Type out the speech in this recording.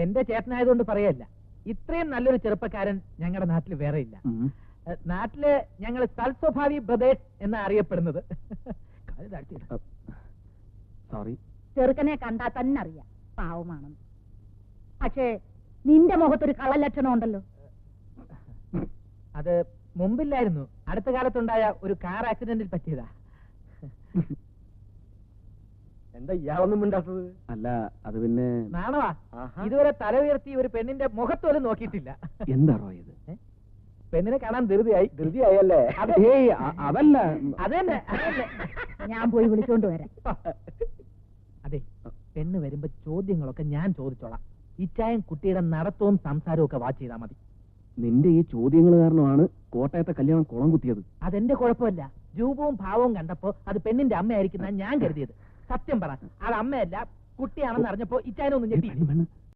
എന്റെ ചേട്ടനായതുകൊണ്ട് പറയല്ല, ഇത്രയും നല്ലൊരു ചെറുപ്പക്കാരൻ ഞങ്ങളുടെ നാട്ടിൽ വേറെ ഇല്ല. നാട്ടില് ഞങ്ങൾ തൽസ്വഭാവി ബ്രദേഴ്സ് എന്നാ അറിയപ്പെടുന്നത്. സോറി. ചെറുക്കനെ കണ്ടാൽ തന്നെ അറിയാം പാവമാണെന്ന്. പക്ഷേ നിന്റെ മുഖത്തൊരു കള്ളലക്ഷണം ഉണ്ടല്ലോ. അത് മുമ്പില്ലായിരുന്നു, അടുത്ത കാലത്തുണ്ടായ ഒരു കാർ ആക്സിഡന്റിൽ പറ്റിയതാ. എന്താ ഇയാളൊന്നും മിണ്ടാത്തത്? അല്ല, അത് പിന്നെ നാണവാ, ഇതുവരെ തല ഉയർത്തി ഒരു പെണ്ണിന്റെ മുഖത്തോലും നോക്കിയിട്ടില്ല. എന്താണോ ഇത്? പെണ്ണിനെ കാണാൻ ധൃതിയായല്ലേ? അതല്ല, അതന്നെ. ഞാൻ പോയി വിളിച്ചോണ്ട് വരാം. അതെ, പെണ്ണ് വരുമ്പോ ചോദ്യങ്ങളൊക്കെ ഞാൻ ചോദിച്ചോളാം. ഇച്ചായം കുട്ടിയുടെ നടത്തവും സംസാരവും ഒക്കെ വാച്ച് ചെയ്താൽ മതി. നിന്റെ ഈ ചോദ്യങ്ങൾ കാരണമാണ് കോട്ടയത്തെ കല്യാണം കുളം കുത്തിയത്. അതെന്റെ കുഴപ്പമില്ല. രൂപവും ഭാവവും കണ്ടപ്പോ അത് പെണ്ണിന്റെ അമ്മയായിരിക്കുന്ന ഞാൻ കരുതിയത്. സത്യം പറ, അത് അമ്മയല്ല കുട്ടിയാണെന്ന് അറിഞ്ഞപ്പോ ഇച്ചായനൊന്നും ഞെട്ടി.